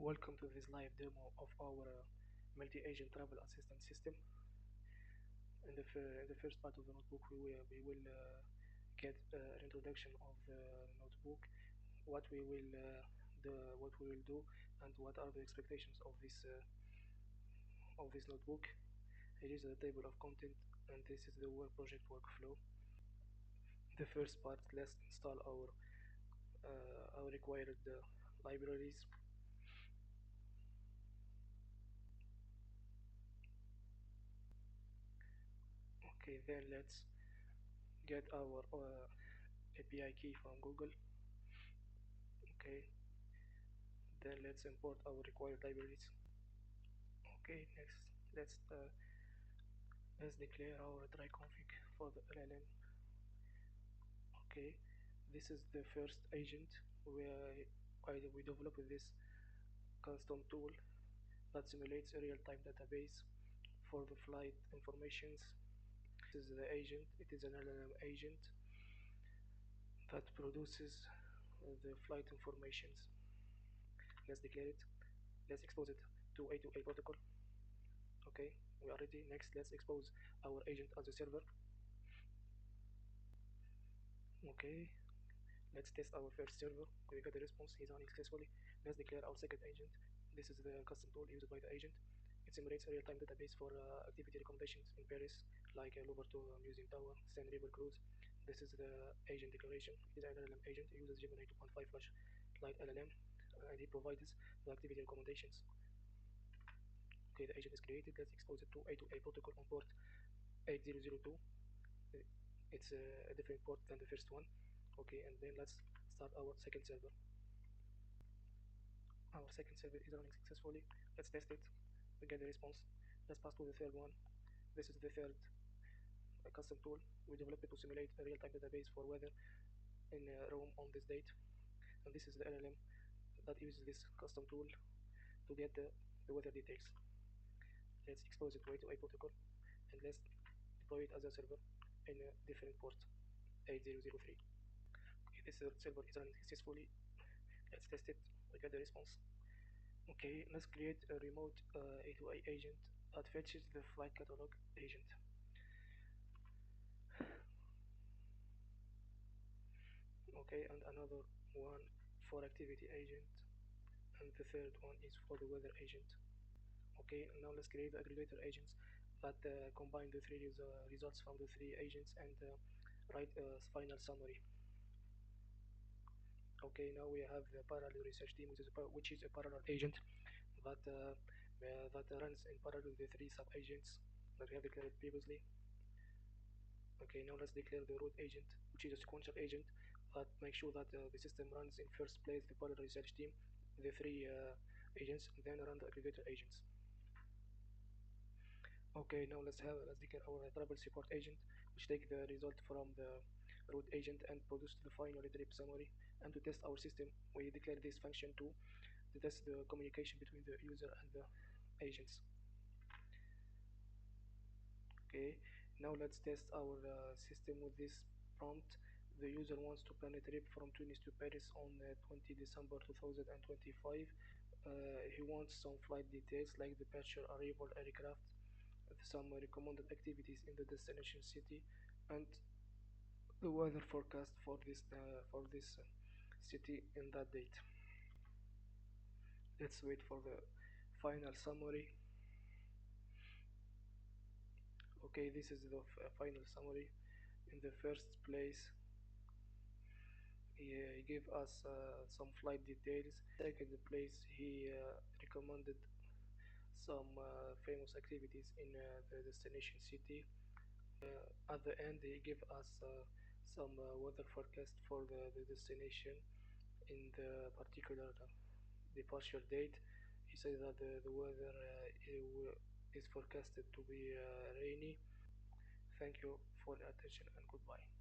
Welcome to this live demo of our multi-agent travel assistant system. In the first part of the notebook, we will get an introduction of the notebook, what we will what we will do, and what are the expectations of this notebook. It is a table of content, and this is the work project workflow. The first part, let's install our required libraries. Okay, then let's get our API key from Google. Okay, then let's import our required libraries. Okay, next let's declare our try config for the LLM. Okay, this is the first agent where we developed this custom tool that simulates a real-time database for the flight informations. This is the agent. It is an LLM agent that produces the flight informations. Let's declare it. Let's expose it to A2A protocol. Okay, we are ready. Next, let's expose our agent as a server. Okay, let's test our first server. We got the response, he's running successfully. Let's declare our second agent. This is the custom tool used by the agent. It simulates a real-time database for activity recommendations in Paris, like Louvre to Museum Tower, Seine River Cruise. This is the agent declaration. It is an LLM agent. It uses Gemini 2.5 Flash Lite LLM, and it provides the activity recommendations. Okay, the agent is created. Let's expose it to A2A protocol on port 8002. It's a different port than the first one. Okay, and then let's start our second server. Our second server is running successfully. Let's test it. We get the response. Let's pass to the third one. This is the third custom tool we developed to simulate a real-time database for weather in Rome on this date. And this is the LLM that uses this custom tool to get the weather details. Let's expose it to A2A protocol and let's deploy it as a server in a different port 8003. Okay, this server is running successfully. Let's test it. We get the response. Okay, let's create a remote A2A agent that fetches the flight catalog agent. Okay, and another one for activity agent, and the third one is for the weather agent. Okay, now let's create the aggregator agents that combine the three results from the three agents and write a final summary. Okay, now we have the parallel research team, which is a parallel agent that runs in parallel with the three sub-agents that we have declared previously. Okay, now let's declare the root agent, which is a sequential agent that makes sure that the system runs in first place the parallel research team, the three agents, then run the aggregator agents. Okay, now let's declare our travel support agent, which take the result from the root agent and produce the final trip summary. And to test our system, we declare this function to test the communication between the user and the agents. Okay, now let's test our system with this prompt. The user wants to plan a trip from Tunis to Paris on 20 December 2025. He wants some flight details like departure, arrival, aircraft, some recommended activities in the destination city, and the weather forecast for this city in that date. Let's wait for the final summary. Okay, this is the final summary. In the first place, he gave us some flight details. Second place, he recommended some famous activities in the destination city. At the end, he gave us some weather forecast for the destination in the particular departure date. He said that the weather is forecasted to be rainy. Thank you for your attention and goodbye.